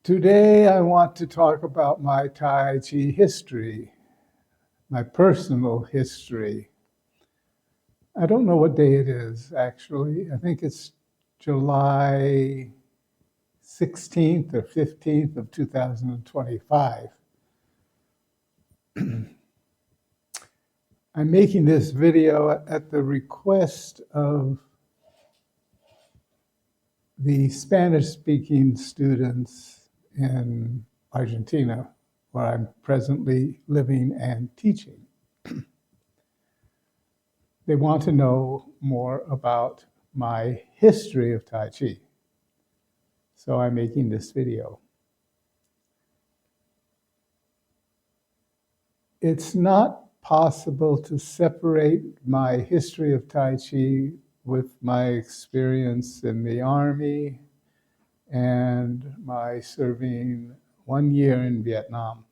Today I want to talk about my Tai Chi history, my personal history. I don't know what day it is, actually. I think it's July 16th or 15th of 2025. I'm making this video at the request of the Spanish-speaking students in Argentina, where I'm presently living and teaching. They want to know more about my history of Tai Chi. So I'm making this video. It's not possible to separate my history of Tai Chi with my experience in the Army and my serving 1 year in Vietnam.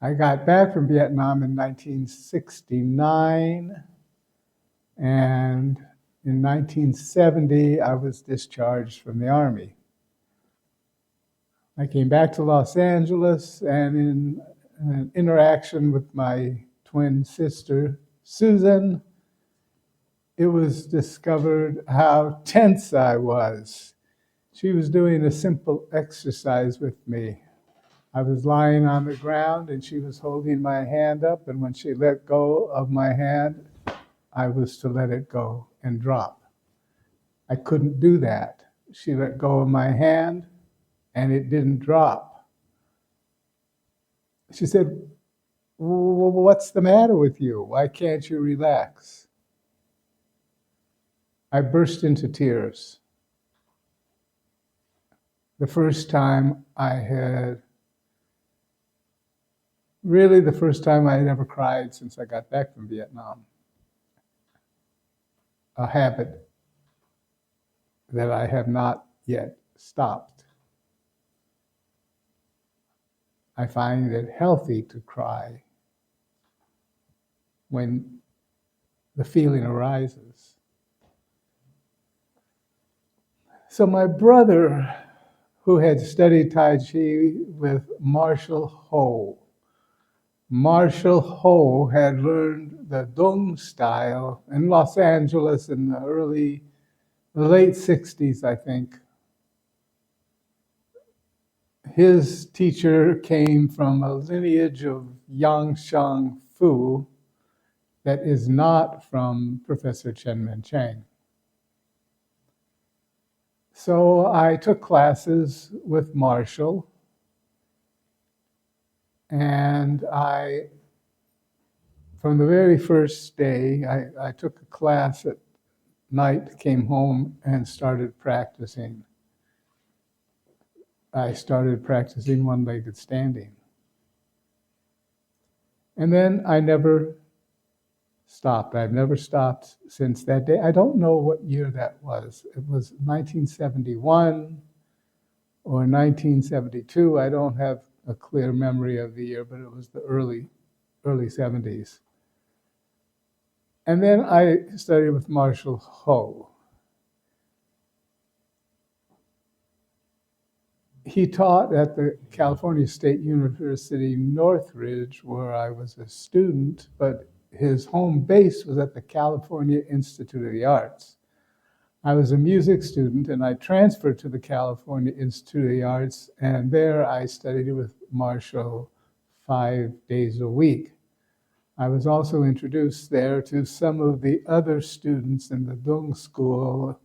I got back from Vietnam in 1969, and in 1970, I was discharged from the Army. I came back to Los Angeles, and in an interaction with my twin sister, Susan, it was discovered how tense I was. She was doing a simple exercise with me. I was lying on the ground, and she was holding my hand up, and when she let go of my hand, I was to let it go and drop. I couldn't do that. She let go of my hand, and it didn't drop. She said, "Well, what's the matter with you? Why can't you relax?" I burst into tears. The first time I had ever cried since I got back from Vietnam. A habit that I have not yet stopped. I find it healthy to cry when the feeling arises. So my brother, who had studied Tai Chi with Marshall Ho, Marshall Ho had learned the Dong style in Los Angeles in the late 60s, I think. His teacher came from a lineage of Yang Shang Fu that is not from Professor Chen Min Chang. So I took classes with Marshall, and from the very first day, I took a class at night, came home, and started practicing. I started practicing one-legged standing. And then I never stopped. I've never stopped since that day. I don't know what year that was. It was 1971 or 1972. I don't have a clear memory of the year, but it was the early 70s. And then I studied with Marshall Ho. He taught at the California State University, Northridge, where I was a student, but his home base was at the California Institute of the Arts. I was a music student, and I transferred to the California Institute of the Arts, and there I studied with Marshall 5 days a week. I was also introduced there to some of the other students in the Dung School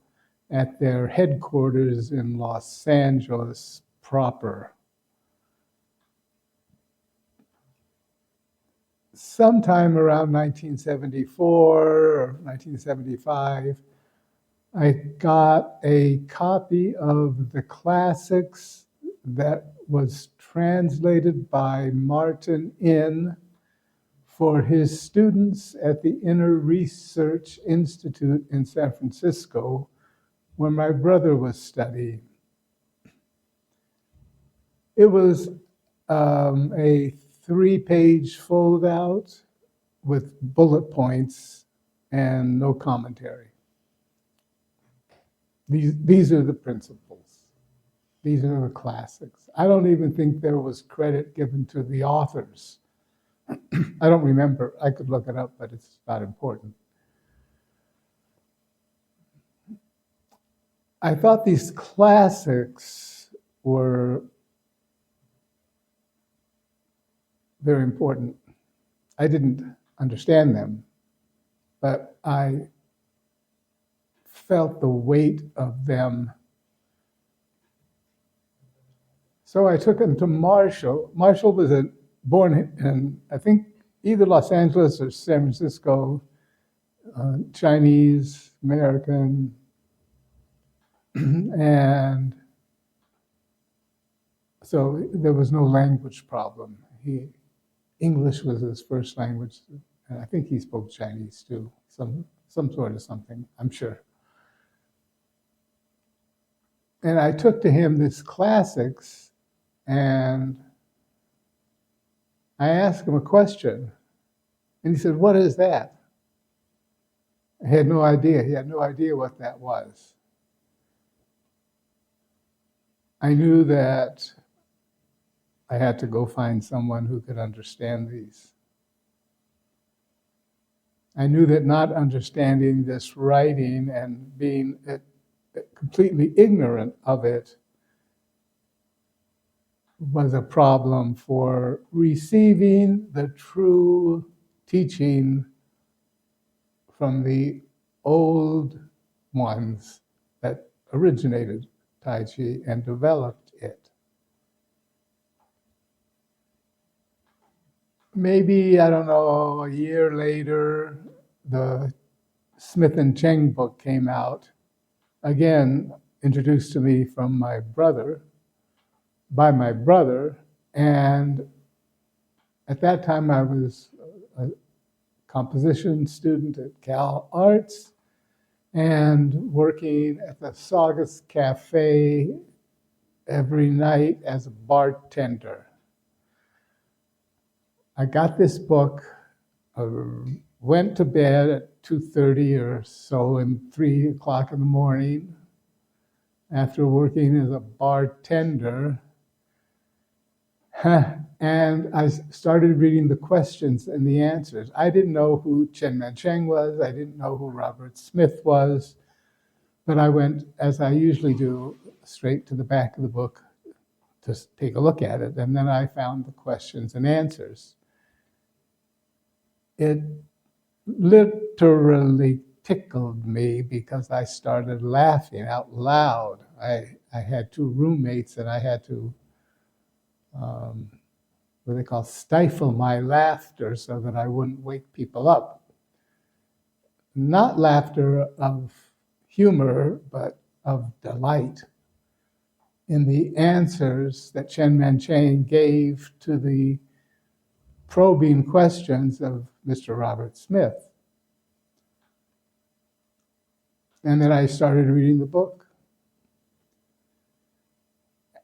at their headquarters in Los Angeles proper. Sometime around 1974 or 1975, I got a copy of the classics that was translated by Martin In for his students at the Inner Research Institute in San Francisco, where my brother was studying. It was a 3-page fold-out with bullet points and no commentary. These are the principles. These are the classics. I don't even think there was credit given to the authors. I don't remember. I could look it up, but it's not important. I thought these classics were very important. I didn't understand them, but I felt the weight of them. So I took him to Marshall. Marshall was born in, I think, either Los Angeles or San Francisco, Chinese, American, and so there was no language problem. English was his first language, and I think he spoke Chinese too, some sort of something, I'm sure. And I took to him this classics, and I asked him a question, and he said, "What is that?" I had no idea. He had no idea what that was. I knew that I had to go find someone who could understand these. I knew that not understanding this writing and being completely ignorant of it was a problem for receiving the true teaching from the old ones that originated Tai Chi and developed it. Maybe, I don't know, a year later, the Smith and Cheng book came out, again, introduced to me from my brother, by my brother, and at that time I was a composition student at Cal Arts and working at the Saugus Cafe every night as a bartender. I got this book, went to bed at 2:30 or so and 3 o'clock in the morning after working as a bartender. And I started reading the questions and the answers. I didn't know who Chen Man-cheng was. I didn't know who Robert Smith was. But I went, as I usually do, straight to the back of the book to take a look at it. And then I found the questions and answers. It literally tickled me because I started laughing out loud. I had two roommates and I had to what they call stifle my laughter so that I wouldn't wake people up. Not laughter of humor, but of delight in the answers that Chen Man-cheng gave to the probing questions of Mr. Robert Smith. And then I started reading the book.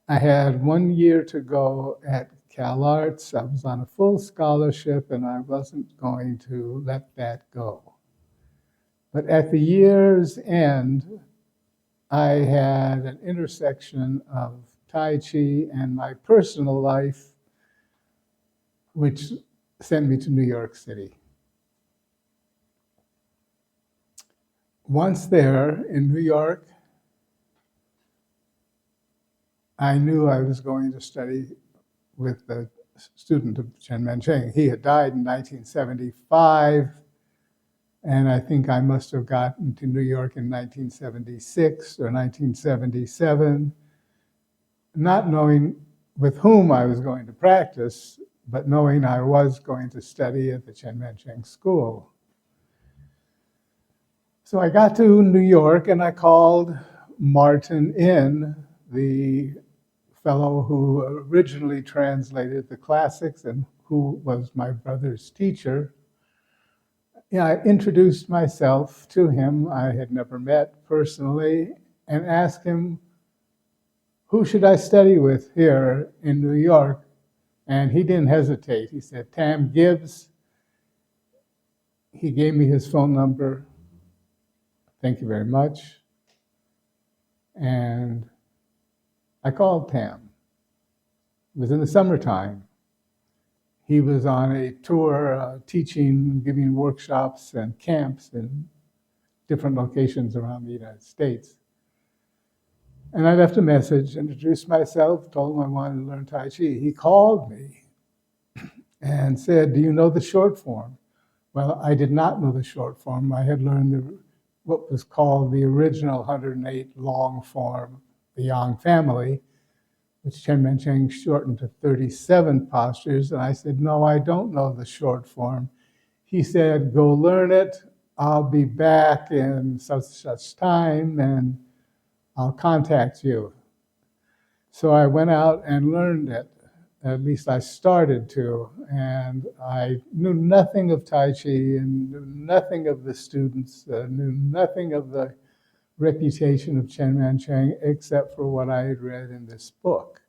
I had 1 year to go at Cal Arts. I was on a full scholarship and I wasn't going to let that go. But at the year's end, I had an intersection of Tai Chi and my personal life, which sent me to New York City. Once there in New York, I knew I was going to study with the student of Chen Man-cheng. He had died in 1975, and I think I must have gotten to New York in 1976 or 1977, not knowing with whom I was going to practice, but knowing I was going to study at the Chen Man-cheng School. So I got to New York and I called Martin in, the fellow who originally translated the classics and who was my brother's teacher. I introduced myself to him. I had never met personally, and asked him, who should I study with here in New York? And he didn't hesitate. He said, Tam Gibbs. He gave me his phone number. Thank you very much. And I called Tam. It was in the summertime. He was on a tour teaching, giving workshops and camps in different locations around the United States. And I left a message, introduced myself, told him I wanted to learn Tai Chi. He called me and said, "Do you know the short form?" Well, I did not know the short form. I had learned what was called the original 108 long form, the Yang family, which Chen Mencheng shortened to 37 postures. And I said, "No, I don't know the short form." He said, "Go learn it. I'll be back in such time and I'll contact you." So I went out and learned it. At least I started to, and I knew nothing of Tai Chi and knew nothing of the students, knew nothing of the reputation of Chen Mancheng except for what I had read in this book.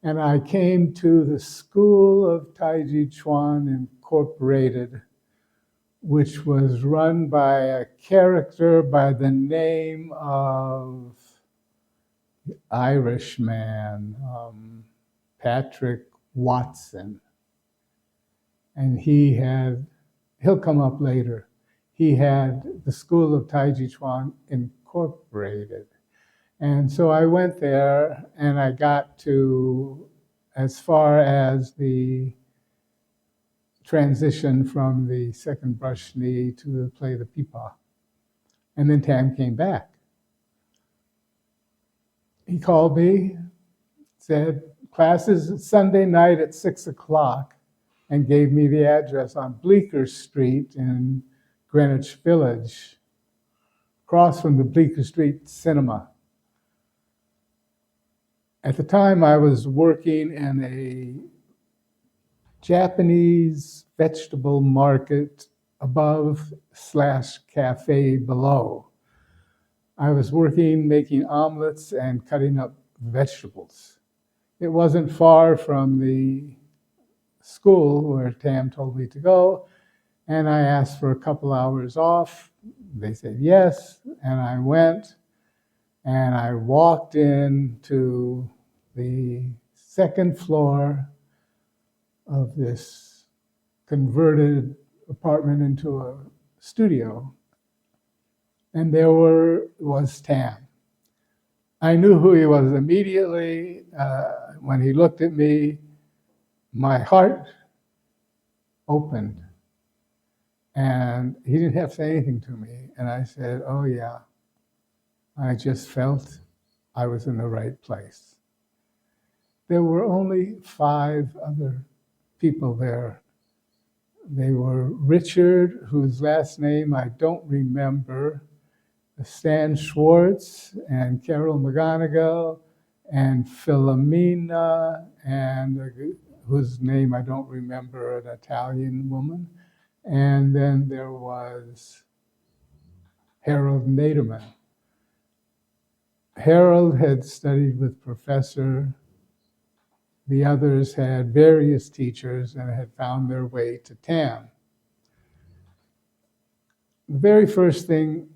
And I came to the School of Taiji Chuan Incorporated, which was run by a character by the name of Irishman, Patrick Watson. And he'll come up later. He had the School of Taiji Chuan Incorporated. And so I went there and I got to as far as the transition from the second brush knee to play the pipa. And then Tam came back. He called me, said, "Classes Sunday night at 6:00, and gave me the address on Bleecker Street in Greenwich Village, across from the Bleecker Street Cinema. At the time, I was working in a Japanese vegetable market above/cafe below. I was working making omelets and cutting up vegetables. It wasn't far from the school where Tam told me to go, and I asked for a couple hours off. They said yes, and I went, and I walked into the second floor of this converted apartment into a studio, and there was Tam. I knew who he was immediately. When he looked at me, my heart opened, and he didn't have to say anything to me. And I said, "Oh yeah, I just felt I was in the right place." There were only 5 other people there. They were Richard, whose last name I don't remember, Stan Schwartz, and Carol McGonigal, and Philomena, and whose name I don't remember, an Italian woman. And then there was Harold Naderman. Harold had studied with Professor. The others had various teachers and had found their way to Tam. The very first thing,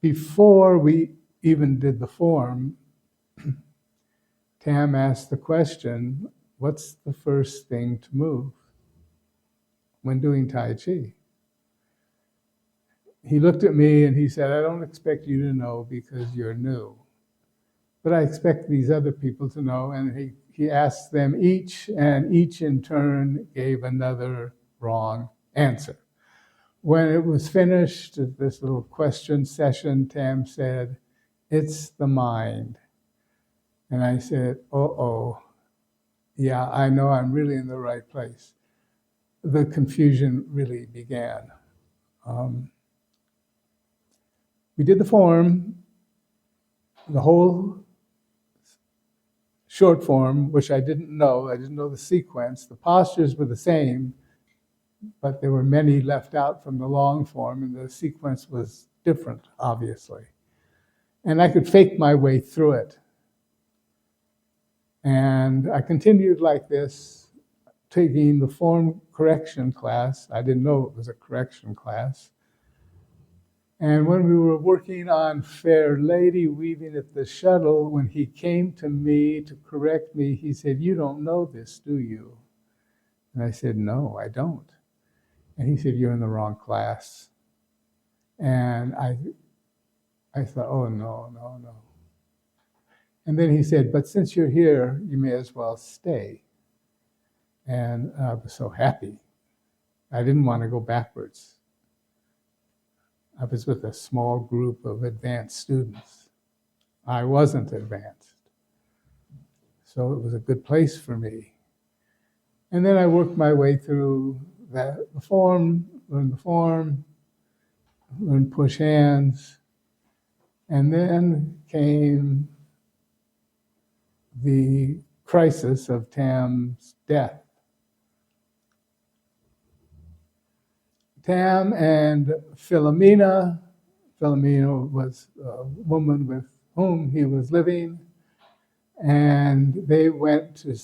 before we even did the form, Tam asked the question, "What's the first thing to move when doing Tai Chi?" He looked at me and he said, "I don't expect you to know because you're new, but I expect these other people to know." And he asked them each, and each in turn gave another wrong answer. When it was finished, this little question session, Tam said, "It's the mind." And I said, "Uh-oh, yeah, I know I'm really in the right place." The confusion really began. We did the form, the whole short form, which I didn't know. I didn't know the sequence. The postures were the same, but there were many left out from the long form, and the sequence was different, obviously. And I could fake my way through it. And I continued like this, taking the form correction class. I didn't know it was a correction class. And when we were working on Fair Lady weaving at the shuttle, when he came to me to correct me, he said, "You don't know this, do you?" And I said, "No, I don't." And he said, "You're in the wrong class." And I thought, oh, no, no, no. And then he said, "But since you're here, you may as well stay." And I was so happy. I didn't want to go backwards. I was with a small group of advanced students. I wasn't advanced. So it was a good place for me. And then I worked my way through the form, learned push hands. And then came the crisis of Tam's death. Tam and Philomena was a woman with whom he was living, and they went to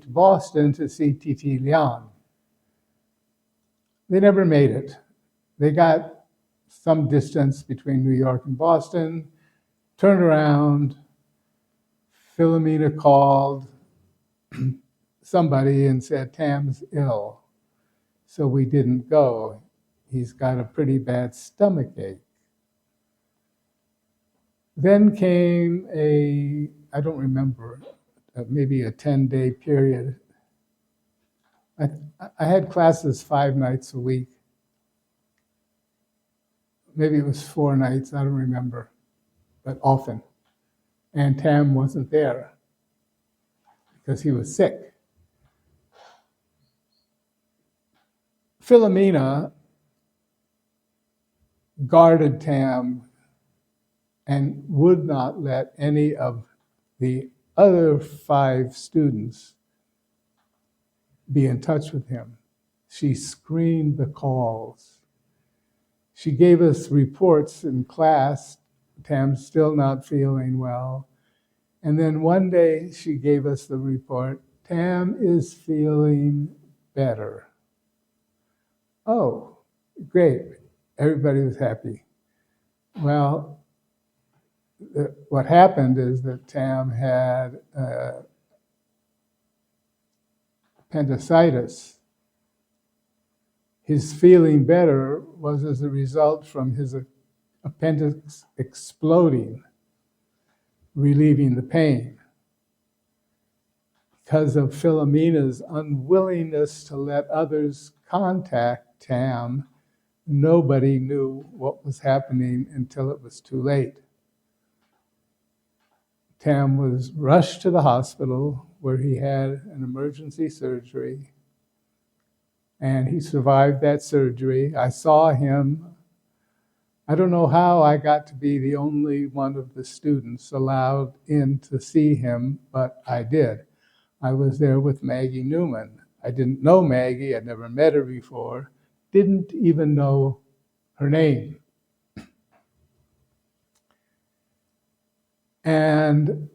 Boston to see Titi Liang. They never made it. They got some distance between New York and Boston, turned around. Philomena called somebody and said, "Tam's ill." So we didn't go. He's got a pretty bad stomach ache. Then came I don't remember, maybe a 10-day period. I had classes 5 nights a week. Maybe it was 4 nights, I don't remember, but often. And Tam wasn't there because he was sick. Philomena guarded Tam and would not let any of the other 5 students be in touch with him. She screened the calls. She gave us reports in class. Tam's still not feeling well. And then one day she gave us the report, "Tam is feeling better." Oh, great. Everybody was happy. Well, what happened is that Tam had appendicitis. His feeling better was as a result from his appendix exploding, relieving the pain. Because of Philomena's unwillingness to let others contact Tam, nobody knew what was happening until it was too late. Tam was rushed to the hospital where he had an emergency surgery, and he survived that surgery. I saw him. I don't know how I got to be the only one of the students allowed in to see him, but I did. I was there with Maggie Newman. I didn't know Maggie. I'd never met her before. Didn't even know her name. And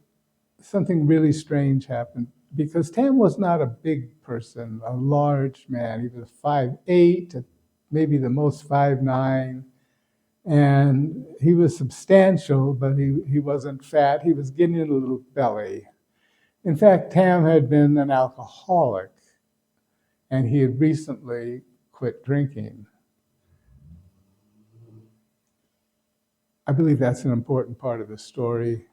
something really strange happened because Tam was not a big person, a large man. He was 5'8", maybe the most 5'9". And he was substantial, but he wasn't fat. He was getting a little belly. In fact, Tam had been an alcoholic, and he had recently quit drinking. I believe that's an important part of the story.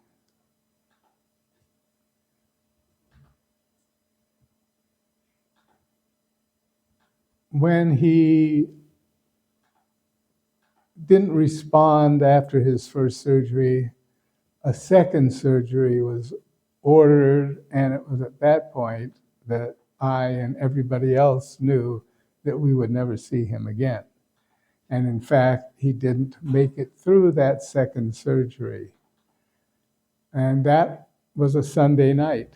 When he didn't respond after his first surgery, a second surgery was ordered, and it was at that point that I and everybody else knew that we would never see him again. And in fact, he didn't make it through that second surgery. And that was a Sunday night.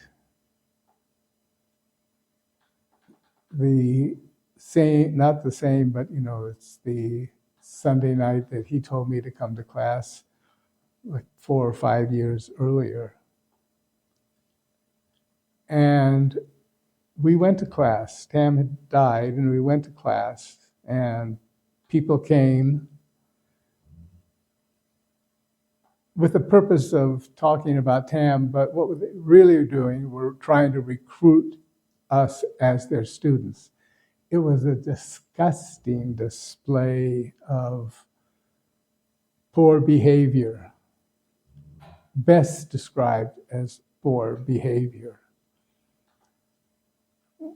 The same, not the same, but it's the Sunday night that he told me to come to class like 4 or 5 years earlier. And we went to class. Tam had died, and we went to class, and people came. with the purpose of talking about TAM, but what they really doing were trying to recruit us as their students. It was a disgusting display of poor behavior, best described as poor behavior.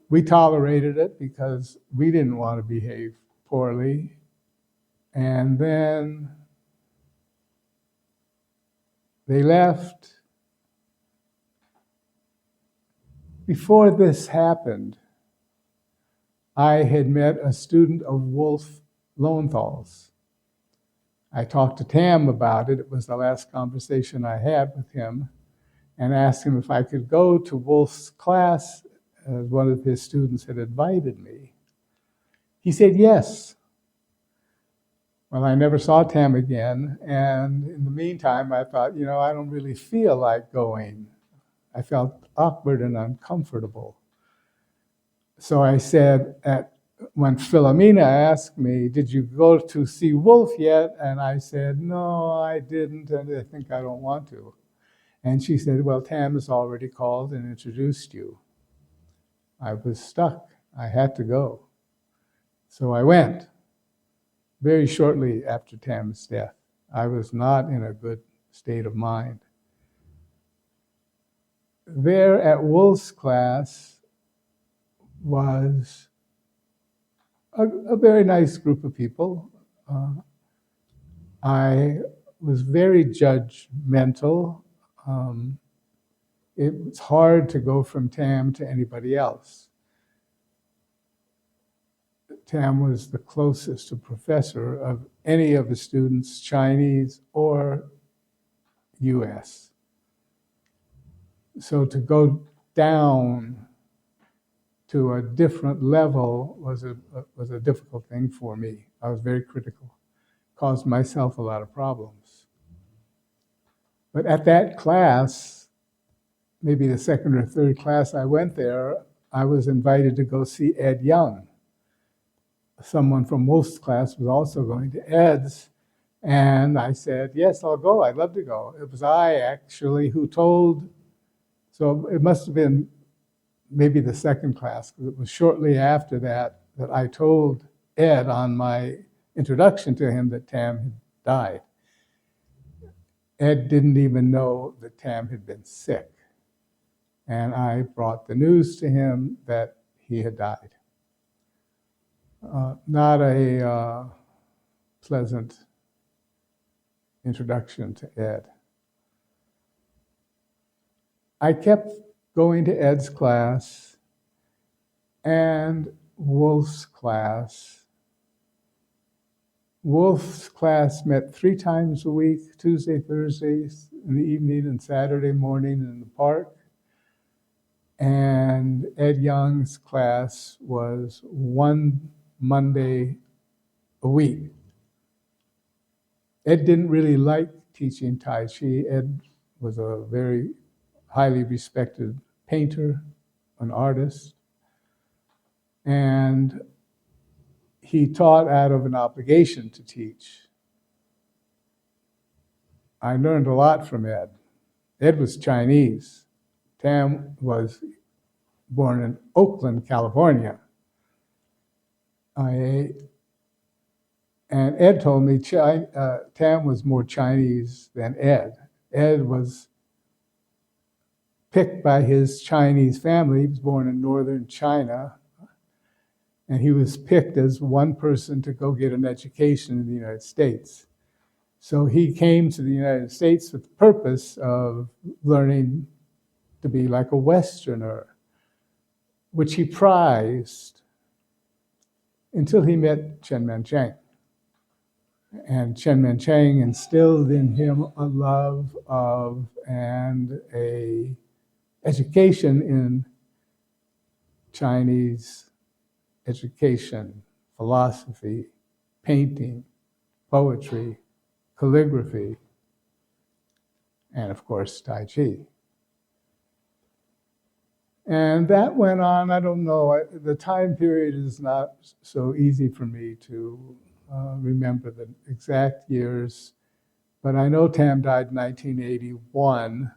We tolerated it because we didn't want to behave poorly. And then they left. Before this happened, I had met a student of Wolf Lowenthal's. I talked to Tam about it. It was the last conversation I had with him, and asked him if I could go to Wolf's class, as one of his students had invited me. He said yes. Well, I never saw Tam again, and in the meantime, I thought, I don't really feel like going. I felt awkward and uncomfortable. So I said, when Philomena asked me, did you go to see Wolf yet? And I said, no, I didn't, and I think I don't want to. And she said, well, Tam has already called and introduced you. I was stuck. I had to go. So I went very shortly after Tam's death. I was not in a good state of mind. There at Wolf's class was a very nice group of people. I was very judgmental. It was hard to go from Tam to anybody else. Tam was the closest a professor of any of the students, Chinese or US. So to go down to a different level was a difficult thing for me. I was very critical, caused myself a lot of problems. But at that class, maybe the second or third class I went there, I was invited to go see Ed Young. Someone from Wolf's class was also going to Ed's, and I said, yes, I'll go. I'd love to go. It was I actually who told, so it must have been maybe the second class, because it was shortly after that I told Ed on my introduction to him that Tam had died. Ed didn't even know that Tam had been sick. And I brought the news to him that he had died. Not a pleasant introduction to Ed. I kept going to Ed's class and Wolf's class. Wolf's class met 3 times a week, Tuesday, Thursdays in the evening, and Saturday morning in the park. And Ed Young's class was 1 Monday a week. Ed didn't really like teaching Tai Chi. Ed was a very highly respected painter, an artist, and he taught out of an obligation to teach. I learned a lot from Ed. Ed was Chinese. Tam was born in Oakland, California. And Ed told me Tam was more Chinese than Ed. Ed was picked by his Chinese family. He was born in northern China, and he was picked as one person to go get an education in the United States. So he came to the United States with the purpose of learning to be like a Westerner, which he prized until he met Chen Mancheng. And Chen Mancheng instilled in him a love of and a education in Chinese education, philosophy, painting, poetry, calligraphy, and of course, Tai Chi. And that went on, I don't know, the time period is not so easy for me to remember the exact years. But I know Tam died in 1981,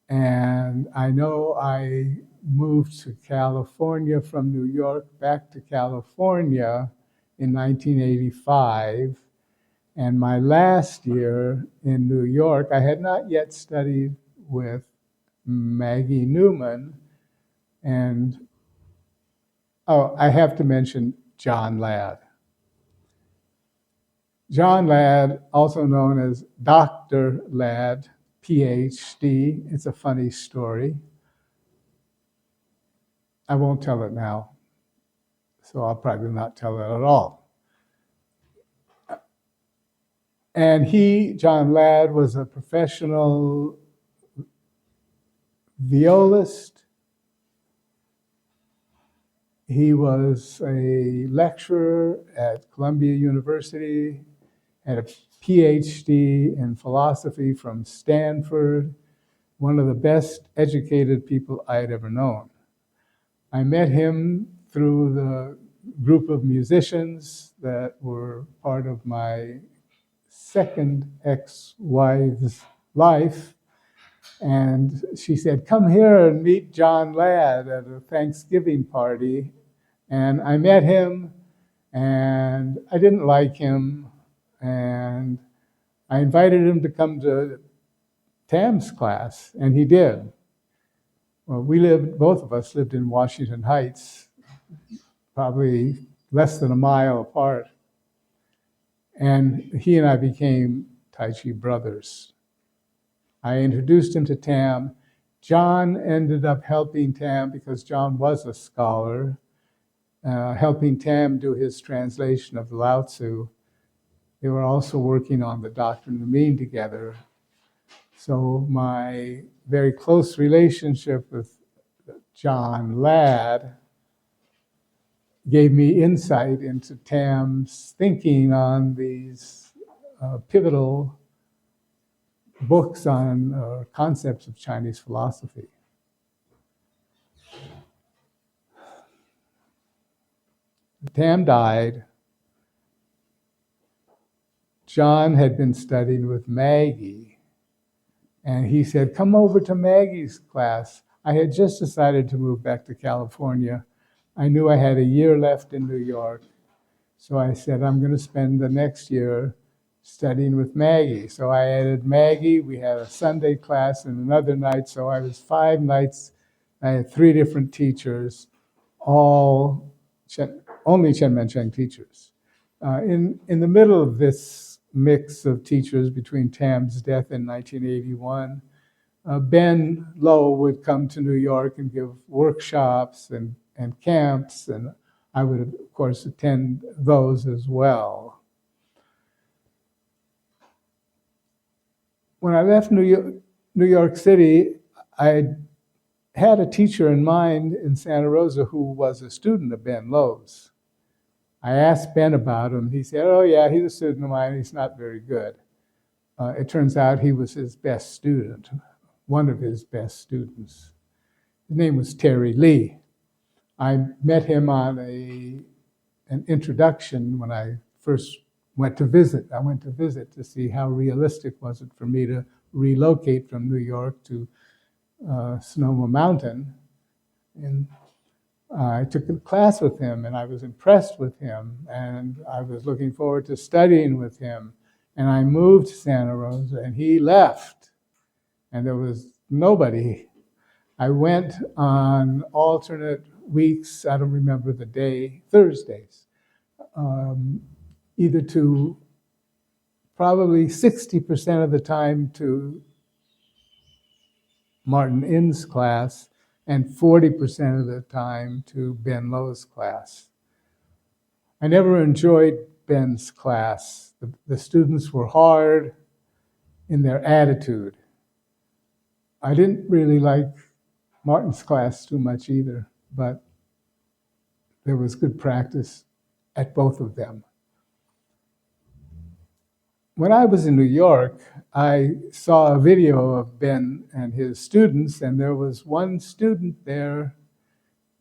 and I know I moved to California from New York back to California in 1985. And my last year in New York, I had not yet studied with Maggie Newman. And oh, I have to mention John Ladd. John Ladd, also known as Dr. Ladd, PhD. It's a funny story. I won't tell it now, so I'll probably not tell it at all. And he, John Ladd, was a professional violist. He was a lecturer at Columbia University, had a PhD in philosophy from Stanford, one of the best educated people I'd ever known. I met him through the group of musicians that were part of my second ex-wife's life. And she said, come here and meet John Ladd at a Thanksgiving party. And I met him, and I didn't like him. And I invited him to come to Tam's class, and he did. Well, both of us lived in Washington Heights, probably less than a mile apart. And he and I became Tai Chi brothers. I introduced him to Tam. John ended up helping Tam because John was a scholar, helping Tam do his translation of Lao Tzu. They were also working on the Doctrine of the Mean together. So my very close relationship with John Ladd gave me insight into Tam's thinking on these pivotal books on concepts of Chinese philosophy. Tam died. John had been studying with Maggie, and he said, come over to Maggie's class. I had just decided to move back to California. I knew I had a year left in New York. So I said, I'm going to spend the next year studying with Maggie. So I added Maggie. We had a Sunday class and another night. So I was 5 nights. I had 3 different teachers, all only Chen Man-Cheng teachers. In the middle of this mix of teachers between Tam's death in 1981, Ben Lowe would come to New York and give workshops and camps, and I would, of course, attend those as well. When I left New York City, I had a teacher in mind in Santa Rosa who was a student of Ben Lowe's. I asked Ben about him. He said, oh, yeah, he's a student of mine. He's not very good. It turns out he was his best student, one of his best students. His name was Terry Lee. I met him on an introduction when I first went to visit. I went to visit to see how realistic was it for me to relocate from New York to Sonoma Mountain. And I took a class with him, and I was impressed with him, and I was looking forward to studying with him. And I moved to Santa Rosa, and he left, and there was nobody. I went on alternate weeks, I don't remember the day, Thursdays, either to probably 60% of the time to Martin Inn's class and 40% of the time to Ben Lowe's class. I never enjoyed Ben's class. The students were hard in their attitude. I didn't really like Martin's class too much either, but there was good practice at both of them. When I was in New York, I saw a video of Ben and his students, and there was one student there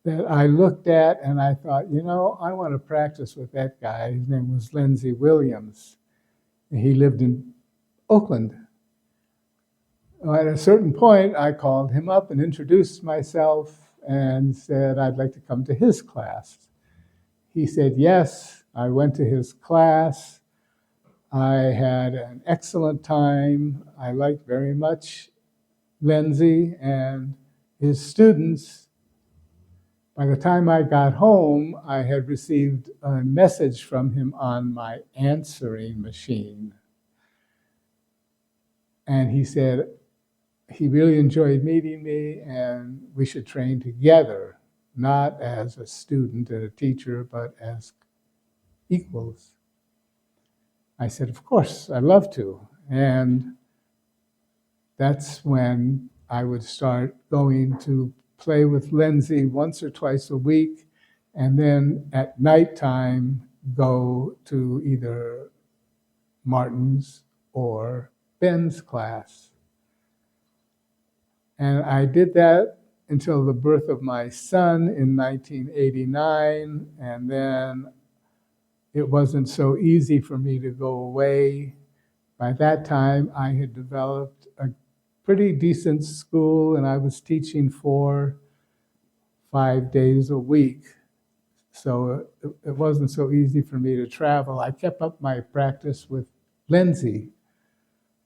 that I looked at and I thought, you know, I want to practice with that guy. His name was Lindsay Williams. He lived in Oakland. At a certain point, I called him up and introduced myself and said I'd like to come to his class. He said yes. I went to his class. I had an excellent time. I liked very much Lindsay and his students. By the time I got home, I had received a message from him on my answering machine. And he said he really enjoyed meeting me and we should train together, not as a student and a teacher, but as equals. I said, of course, I'd love to. And that's when I would start going to play with Lindsay once or twice a week, and then at nighttime go to either Martin's or Ben's class. And I did that until the birth of my son in 1989, and then it wasn't so easy for me to go away. By that time, I had developed a pretty decent school, and I was teaching 5 days a week. So it wasn't so easy for me to travel. I kept up my practice with Lindsay,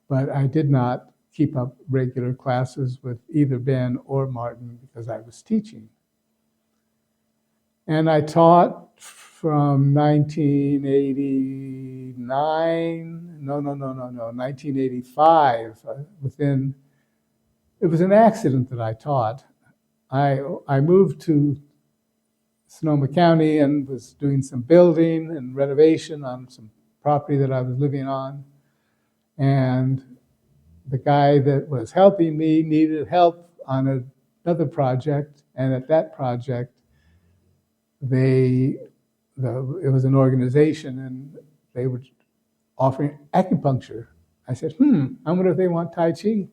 but I did not keep up regular classes with either Ben or Martin because I was teaching. And I taught from 1985. It was an accident that I taught. I moved to Sonoma County and was doing some building and renovation on some property that I was living on. And the guy that was helping me needed help on another project. And at that project, it was an organization and they were offering acupuncture. I said, I wonder if they want Tai Chi.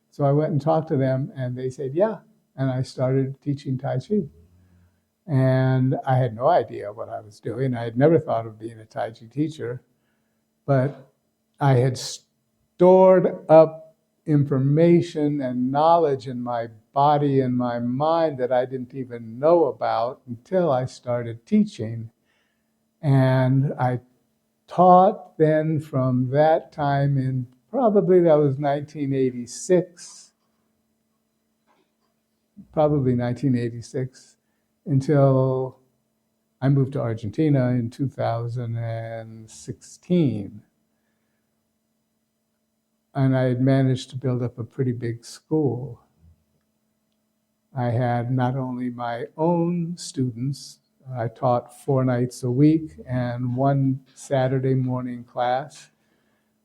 So I went and talked to them and they said, yeah. And I started teaching Tai Chi. And I had no idea what I was doing. I had never thought of being a Tai Chi teacher, but I had stored up information and knowledge in my body and my mind that I didn't even know about until I started teaching. And I taught then from that time in probably that was 1986, until I moved to Argentina in 2016. And I had managed to build up a pretty big school. I had not only my own students, I taught 4 nights a week and 1 Saturday morning class.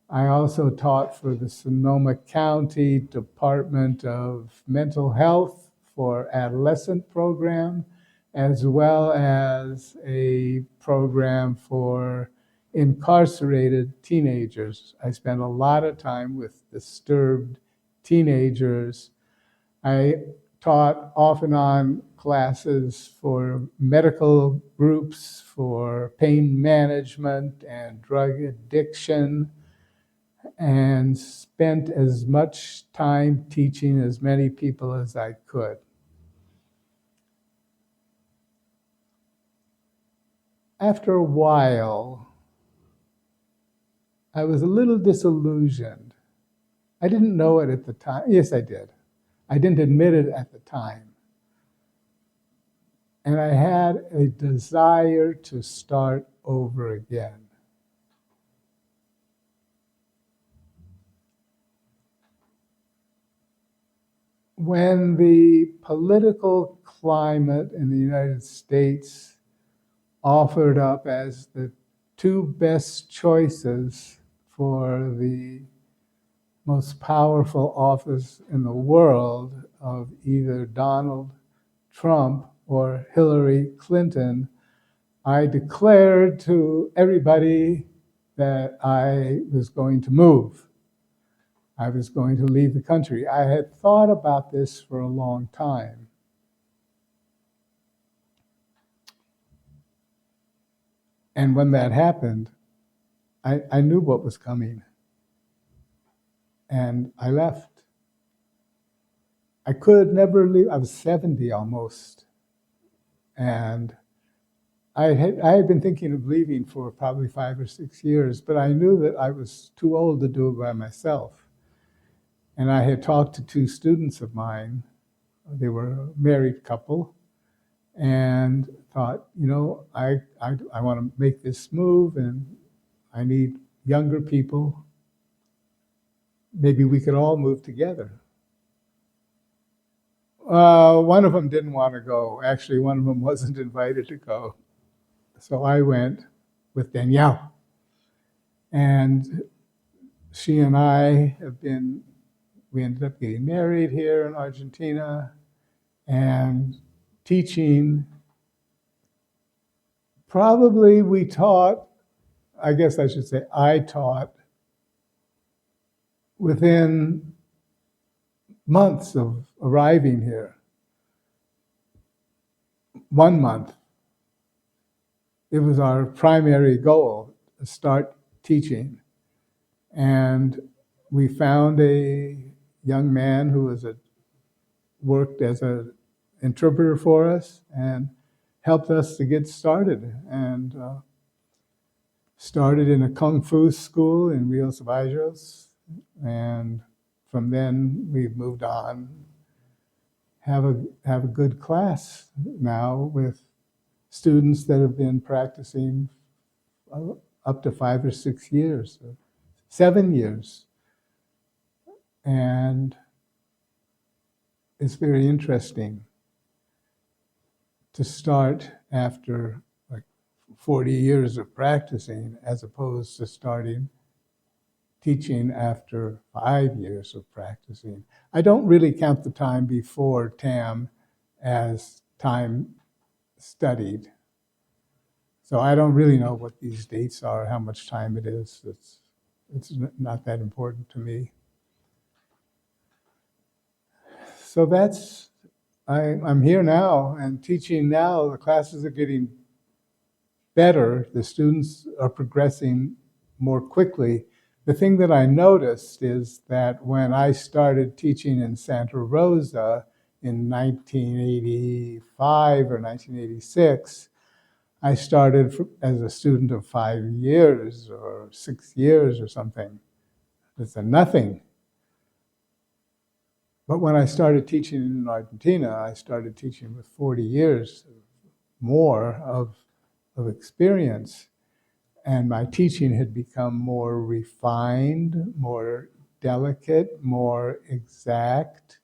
I also taught for the Sonoma County Department of Mental Health for adolescent program, as well as a program for incarcerated teenagers. I spent a lot of time with disturbed teenagers. I taught off and on classes for medical groups, for pain management and drug addiction, and spent as much time teaching as many people as I could. After a while, I was a little disillusioned. I didn't know it at the time. Yes, I did. I didn't admit it at the time. And I had a desire to start over again. When the political climate in the United States offered up as the 2 best choices for the most powerful office in the world of either Donald Trump or Hillary Clinton, I declared to everybody that I was going to move. I was going to leave the country. I had thought about this for a long time. And when that happened, I knew what was coming. and I left. I could never leave. I was 70 almost. And I had been thinking of leaving for probably 5 or 6 years, but I knew that I was too old to do it by myself. And I had talked to two students of mine. They were a married couple, and thought, I want to make this move, and I need younger people. Maybe we could all move together. One of them didn't want to go. Actually, one of them wasn't invited to go. So I went with Danielle. And she and I we ended up getting married here in Argentina and teaching. Probably we taught, I guess I should say, I taught within months of arriving here. 1 month. It was our primary goal to start teaching. And we found a young man who worked as an interpreter for us and helped us to get started. And started in a kung fu school in Rio Ceballos. And from then we've moved on. Have a good class now with students that have been practicing up to 5 or 6 years, 7 years. And it's very interesting to start after like 40 years of practicing as opposed to starting teaching after 5 years of practicing. I don't really count the time before TAM as time studied. So I don't really know what these dates are, how much time it is. It's not that important to me. So I'm here now and teaching now. The classes are getting better. The students are progressing more quickly. The thing that I noticed is that when I started teaching in Santa Rosa in 1985 or 1986, I started as a student of 5 years or 6 years or something. It's a nothing. But when I started teaching in Argentina, I started teaching with 40 years more of experience. And my teaching had become more refined, more delicate, more exact.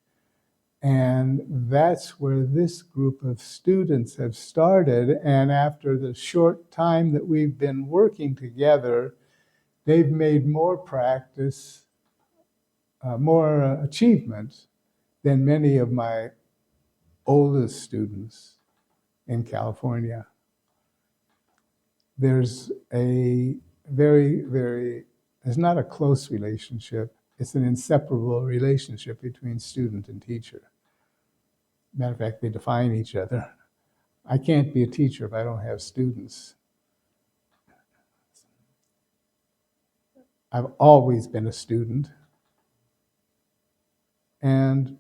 And that's where this group of students have started. And after the short time that we've been working together, they've made more practice, more achievement than many of my oldest students in California. There's a it's not a close relationship, it's an inseparable relationship between student and teacher. Matter of fact, they define each other. I can't be a teacher if I don't have students. I've always been a student. And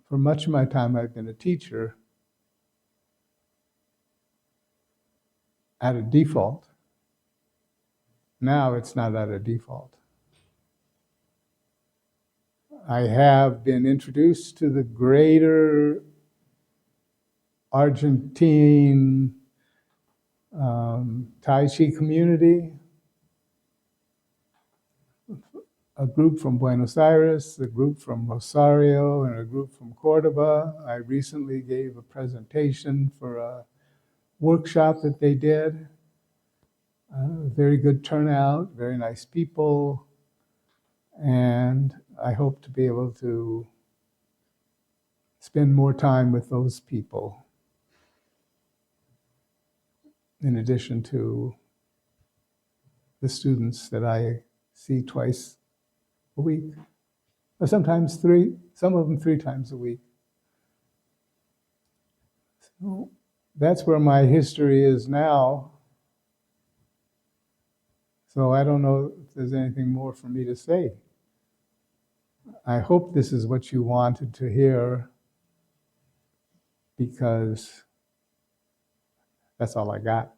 for much of my time, I've been a teacher at a default. Now it's not at a default. I have been introduced to the greater Argentine Tai Chi community, a group from Buenos Aires, a group from Rosario, and a group from Cordoba. I recently gave a presentation for a workshop that they did. Very good turnout, very nice people, and I hope to be able to spend more time with those people in addition to the students that I see twice a week, or sometimes three, some of them 3 times a week. So that's where my history is now. So I don't know if there's anything more for me to say. I hope this is what you wanted to hear, because that's all I got.